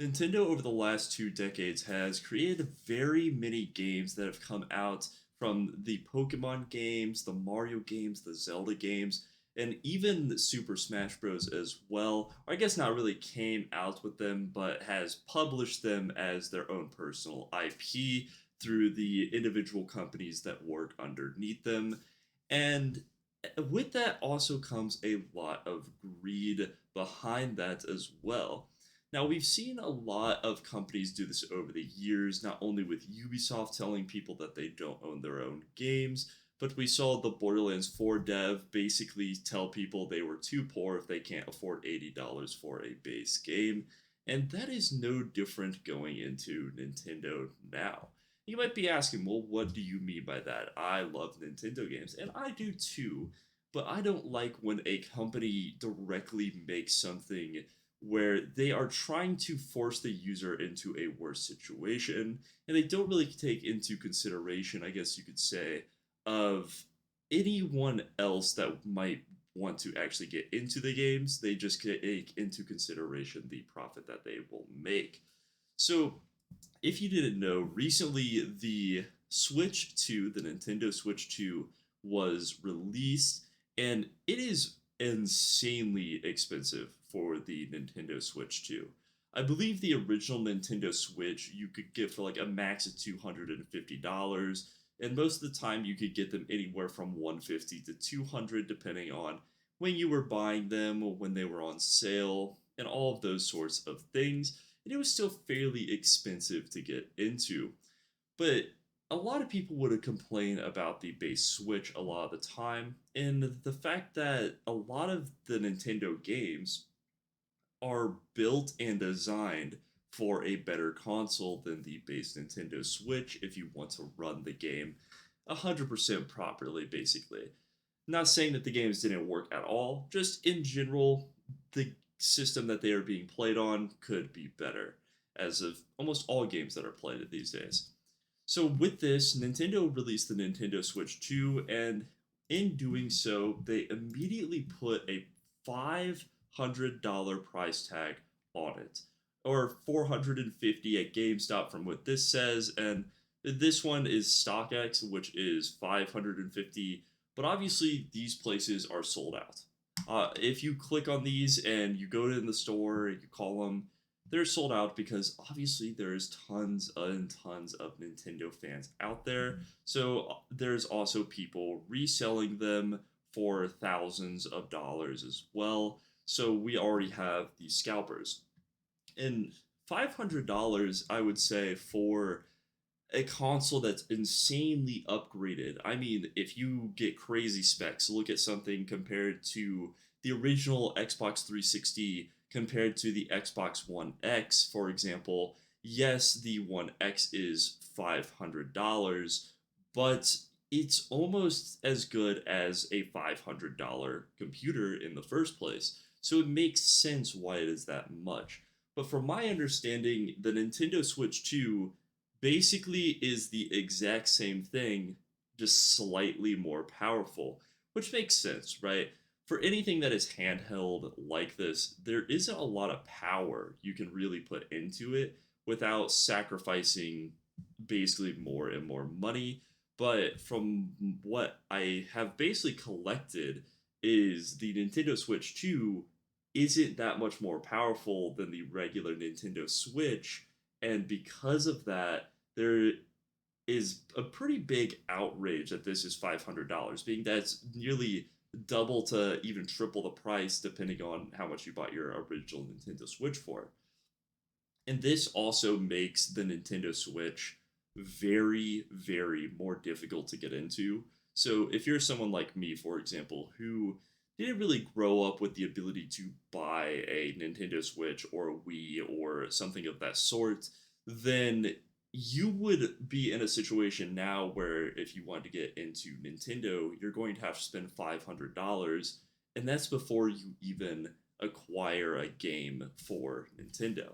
Nintendo over the last 2 decades has created very many games that have come out from the Pokemon games, the Mario games, the Zelda games, and even Super Smash Bros. As well. Or I guess not really came out with them, but has published them as their own personal IP through the individual companies that work underneath them. And with that also comes a lot of greed behind that as well. Now, we've seen a lot of companies do this over the years, not only with Ubisoft telling people that they don't own their own games, but we saw the Borderlands 4 dev basically tell people they were too poor if they can't afford $80 for a base game. And that is no different going into Nintendo now. You might be asking, well, what do you mean by that? I love Nintendo games, and I do too, but I don't like when a company directly makes something where they are trying to force the user into a worse situation, and they don't really take into consideration, I guess you could say, of anyone else that might want to actually get into the games. They just take into consideration the profit that they will make. So, if you didn't know, recently the Nintendo Switch 2 was released, and it is insanely expensive for the Nintendo Switch 2. I believe the original Nintendo Switch you could get for like a max of $250, and most of the time you could get them anywhere from 150 to 200 depending on when you were buying them, when they were on sale, and all of those sorts of things. And it was still fairly expensive to get into. But a lot of people would complain about the base Switch a lot of the time, and the fact that a lot of the Nintendo games are built and designed for a better console than the base Nintendo Switch if you want to run the game 100% properly, basically. Not saying that the games didn't work at all, just in general, the system that they are being played on could be better, as of almost all games that are played these days. So, with this, Nintendo released the Nintendo Switch 2, and in doing so, they immediately put a $500 price tag on it, or 450 at GameStop, from what this says, and this one is StockX, which is 550, but obviously these places are sold out. If you click on these and you go to in the store, you call them, they're sold out because obviously there's tons and tons of Nintendo fans out there. So there's also people reselling them for thousands of dollars as well. So we already have these scalpers. And $500, I would say, for a console that's insanely upgraded. I mean, if you get crazy specs, look at something compared to the original Xbox 360 compared to the Xbox One X, for example. Yes, the One X is $500, but it's almost as good as a $500 computer in the first place. So it makes sense why it is that much. But from my understanding, the Nintendo Switch 2 basically is the exact same thing, just slightly more powerful, which makes sense, right? For anything that is handheld like this, there isn't a lot of power you can really put into it without sacrificing basically more and more money. But from what I have basically collected, is the Nintendo Switch 2 isn't that much more powerful than the regular Nintendo Switch, and because of that, there is a pretty big outrage that this is $500, being that it's nearly double to even triple the price depending on how much you bought your original Nintendo Switch for. And this also makes the Nintendo Switch very, very more difficult to get into. So if you're someone like me, for example, who didn't really grow up with the ability to buy a Nintendo Switch or a Wii or something of that sort, then you would be in a situation now where if you want to get into Nintendo, you're going to have to spend $500, and that's before you even acquire a game for Nintendo.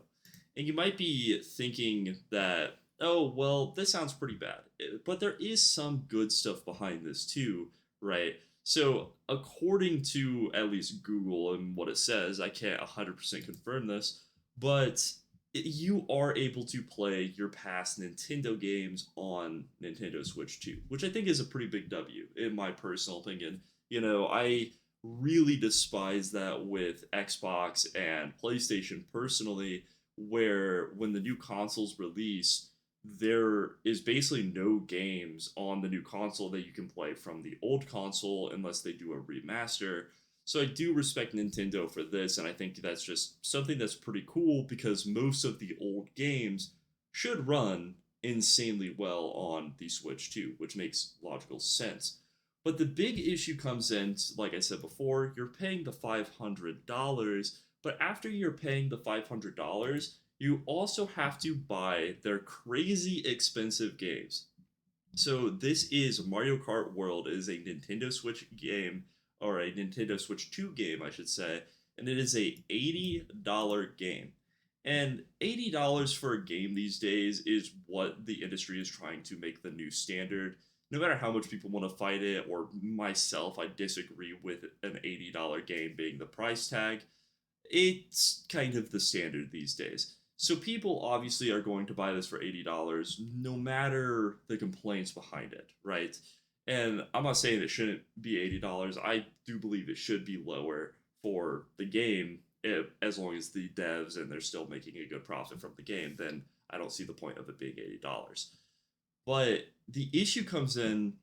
And you might be thinking that, oh, well, this sounds pretty bad. But there is some good stuff behind this too, right? So, according to at least Google and what it says, I can't 100% confirm this, but you are able to play your past Nintendo games on Nintendo Switch 2, which I think is a pretty big W in my personal opinion. I really despise that with Xbox and PlayStation personally, where when the new consoles release, there is basically no games on the new console that you can play from the old console unless they do a remaster. So I do respect Nintendo for this, and I think that's just something that's pretty cool because most of the old games should run insanely well on the Switch too, which makes logical sense. But the big issue comes in, like I said before, you're paying the $500, but after you're paying the $500, you also have to buy their crazy expensive games. So this is Mario Kart World. It is a Nintendo Switch game, or a Nintendo Switch 2 game, I should say, and it is a $80 game. And $80 for a game these days is what the industry is trying to make the new standard. No matter how much people want to fight it, or myself, I disagree with an $80 game being the price tag. It's kind of the standard these days. So people obviously are going to buy this for $80 no matter the complaints behind it, right? And I'm not saying it shouldn't be $80. I do believe it should be lower for the game as long as the devs and they're still making a good profit from the game, then I don't see the point of it being $80. But the issue comes in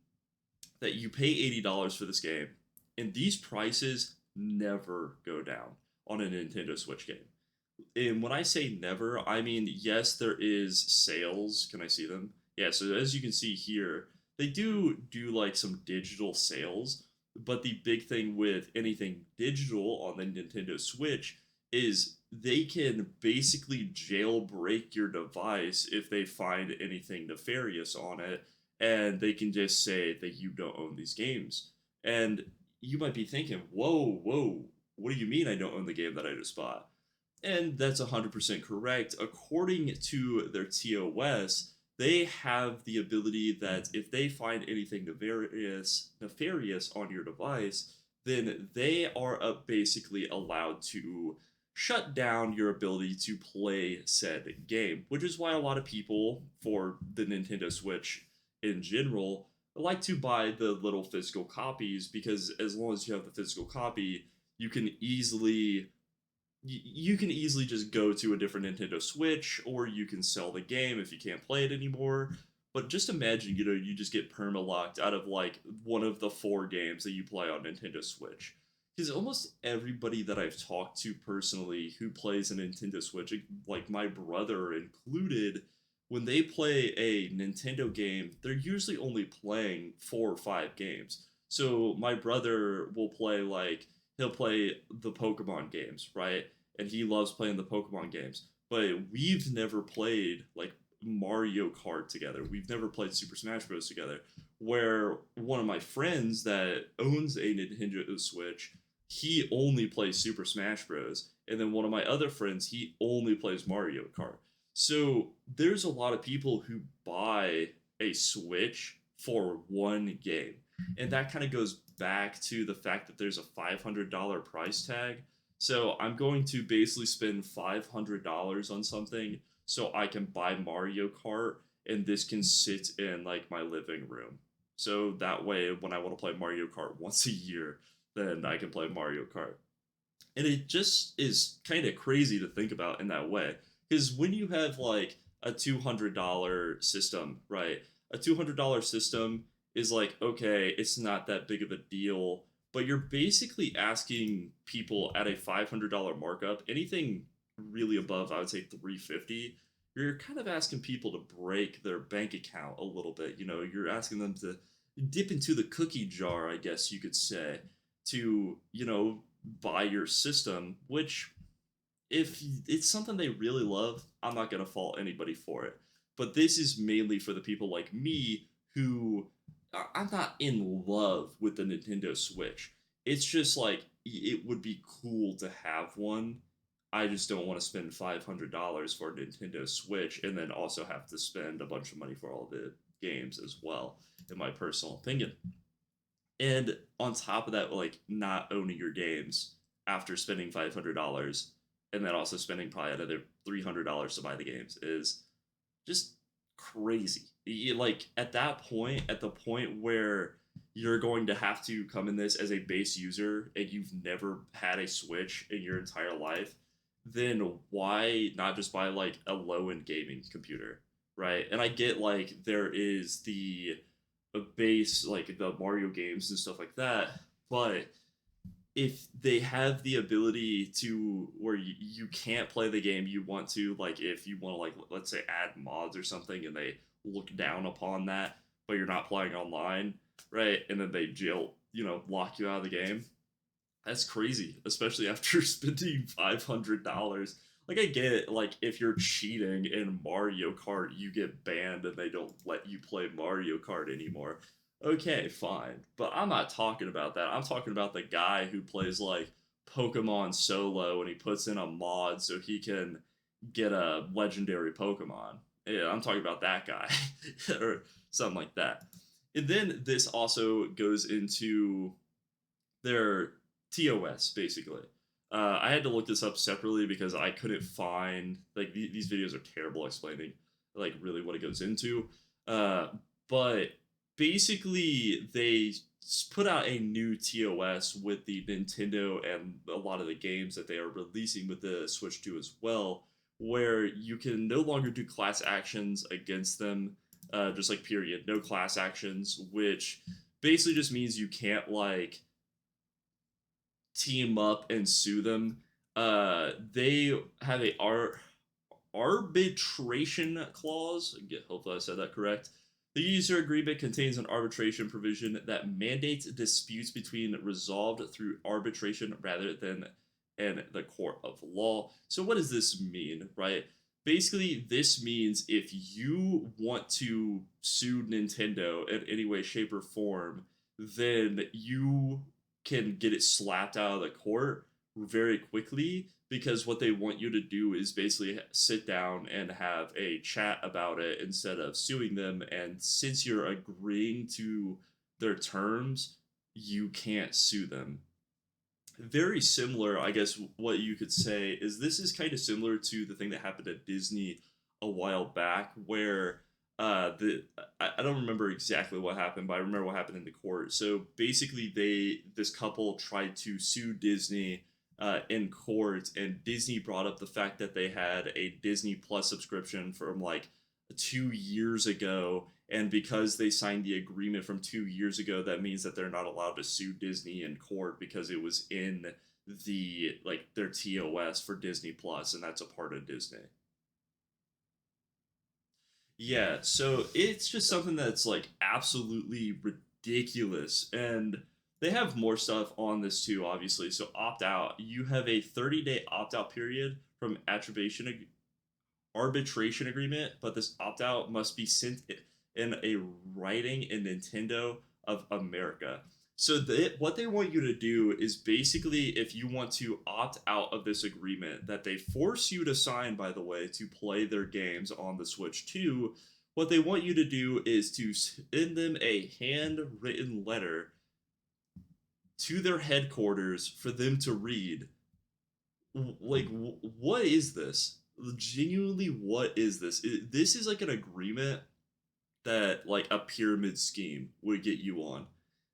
that you pay $80 for this game, and these prices never go down on a Nintendo Switch game. And when I say never, I mean, yes, there is sales. Can I see them? Yeah, so as you can see here, they do like some digital sales, but the big thing with anything digital on the Nintendo Switch is they can basically jailbreak your device if they find anything nefarious on it, and they can just say that you don't own these games. And you might be thinking, whoa, whoa, what do you mean I don't own the game that I just bought? And that's 100% correct. According to their TOS, they have the ability that if they find anything nefarious on your device, then they are basically allowed to shut down your ability to play said game, which is why a lot of people for the Nintendo Switch in general like to buy the little physical copies because as long as you have the physical copy, you can easily you can easily just go to a different Nintendo Switch, or you can sell the game if you can't play it anymore. But just imagine, you just get perma-locked out of like one of the four games that you play on Nintendo Switch. Because almost everybody that I've talked to personally who plays a Nintendo Switch, like my brother included, when they play a Nintendo game, they're usually only playing 4 or 5 games. So my brother will play like he'll play the Pokemon games, right? And he loves playing the Pokemon games. But we've never played like Mario Kart together. We've never played Super Smash Bros. Together. Where one of my friends that owns a Nintendo Switch, he only plays Super Smash Bros. And then one of my other friends, he only plays Mario Kart. So there's a lot of people who buy a Switch for one game. And that kind of goes back to the fact that there's a $500 price tag. So I'm going to basically spend $500 on something so I can buy Mario Kart, and this can sit in like my living room. So that way, when I want to play Mario Kart once a year, then I can play Mario Kart. And it just is kind of crazy to think about in that way. Because when you have like a $200 system, right? A $200 system is like, okay, it's not that big of a deal, but you're basically asking people at a $500 markup, anything really above, I would say 350, you're kind of asking people to break their bank account a little bit. You're asking them to dip into the cookie jar, I guess you could say, to, buy your system, which if it's something they really love, I'm not going to fault anybody for it. But this is mainly for the people like me who I'm not in love with the Nintendo Switch. It's just like it would be cool to have one. I just don't want to spend $500 for a Nintendo Switch and then also have to spend a bunch of money for all the games as well, in my personal opinion. And on top of that, like not owning your games after spending $500, and then also spending probably another $300 to buy the games is just crazy. Like at that point, at the point where you're going to have to come in this as a base user and you've never had a Switch in your entire life, then why not just buy like a low end gaming computer, right? And I get like there is the base like the Mario games and stuff like that, but if they have the ability to where you can't play the game you want to, like if you want to like let's say add mods or something and they look down upon that but you're not playing online, right, and then they jail lock you out of the game, that's crazy, especially after spending $500. Like I get it, like if you're cheating in Mario Kart, you get banned and they don't let you play Mario Kart anymore. Okay, fine. But I'm not talking about that. I'm talking about the guy who plays like Pokemon solo and he puts in a mod so he can get a legendary Pokemon. Yeah, I'm talking about that guy or something like that. And then this also goes into their TOS basically. I had to look this up separately because I couldn't find like these videos are terrible explaining like really what it goes into. Uh, but basically, they put out a new TOS with the Nintendo and a lot of the games that they are releasing with the Switch 2 as well, where you can no longer do class actions against them, just like period, no class actions, which basically just means you can't like team up and sue them. They have a arbitration clause. Hopefully, I said that correct. The user agreement contains an arbitration provision that mandates disputes between resolved through arbitration rather than in the court of law. So, what does this mean, right? Basically, this means if you want to sue Nintendo in any way, shape, or form, then you can get it slapped out of the court very quickly because what they want you to do is basically sit down and have a chat about it instead of suing them. And since you're agreeing to their terms, you can't sue them. Very similar, I guess, what you could say is this is kind of similar to the thing that happened at Disney a while back, where the I don't remember exactly what happened, but I remember what happened in the court. So basically, this couple tried to sue Disney in court, and Disney brought up the fact that they had a Disney Plus subscription from like 2 years ago, and because they signed the agreement from 2 years ago, that means that they're not allowed to sue Disney in court because it was in the like their TOS for Disney Plus, and that's a part of Disney. Yeah, so it's just something that's like absolutely ridiculous. And they have more stuff on this too, obviously. So opt out. You have a 30-day opt out period from arbitration agreement, but this opt out must be sent in a writing in Nintendo of America. So what they want you to do is basically, if you want to opt out of this agreement that they force you to sign, by the way, to play their games on the Switch 2, what they want you to do is to send them a handwritten letter to their headquarters for them to read. Like, what is this? Genuinely, what is this? This is like an agreement that like a pyramid scheme would get you on.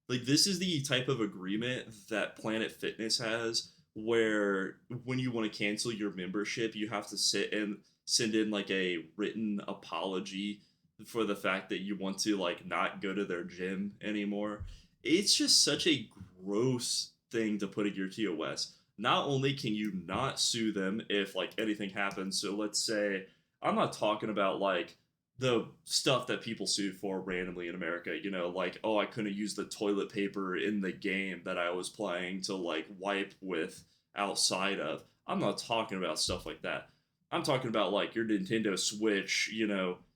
Like this is the type of agreement that Planet Fitness has where when you want to cancel your membership, you have to sit and send in like a written apology for the fact that you want to like not go to their gym anymore. It's just such a gross thing to put in your TOS. Not only can you not sue them if like anything happens, so let's say I'm not talking about like the stuff that people sue for randomly in America, like, oh, I couldn't use the toilet paper in the game that I was playing to like wipe with outside of. I'm not talking about stuff like that. I'm talking about like your Nintendo Switch,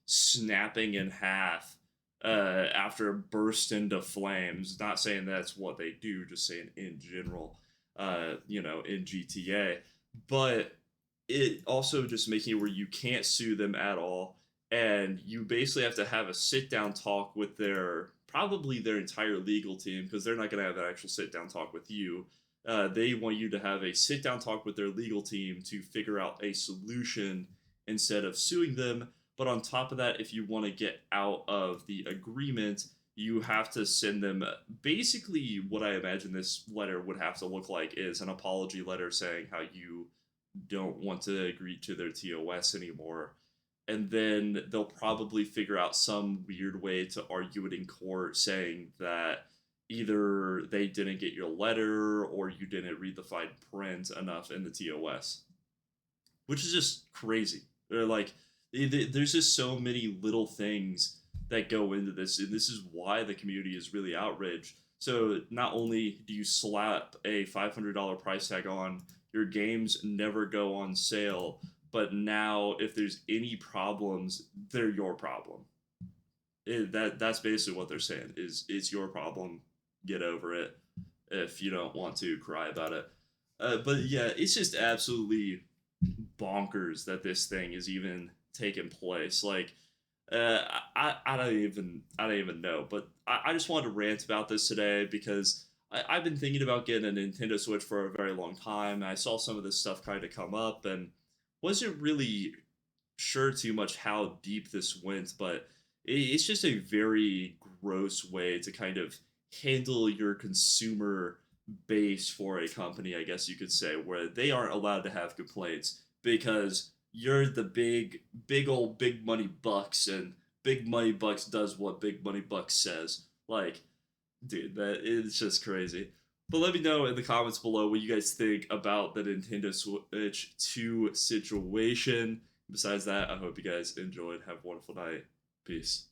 snapping in half after it burst into flames. Not saying that's what they do, just saying in general, in GTA. But it also just making it where you can't sue them at all, and you basically have to have a sit down talk with their probably their entire legal team because they're not going to have an actual sit down talk with you. They want you to have a sit down talk with their legal team to figure out a solution instead of suing them. But on top of that, if you want to get out of the agreement, you have to send them basically what I imagine this letter would have to look like is an apology letter saying how you don't want to agree to their TOS anymore. And then they'll probably figure out some weird way to argue it in court saying that either they didn't get your letter or you didn't read the fine print enough in the TOS, which is just crazy. They're like, there's just so many little things that go into this, and this is why the community is really outraged. So not only do you slap a $500 price tag on your games never go on sale, but now if there's any problems, they're your problem. That's basically what they're saying is it's your problem. Get over it if you don't want to cry about it. But yeah, it's just absolutely bonkers that this thing is even taking place. Like, I don't even know. But I just wanted to rant about this today because I've been thinking about getting a Nintendo Switch for a very long time. I saw some of this stuff kind of come up and wasn't really sure too much how deep this went, but it's just a very gross way to kind of handle your consumer base for a company, I guess you could say, where they aren't allowed to have complaints because you're the big money bucks, and big money bucks does what big money bucks says. Like, dude, that is just crazy. But let me know in the comments below what you guys think about the Nintendo Switch 2 situation. Besides that, I hope you guys enjoyed. Have a wonderful night. Peace.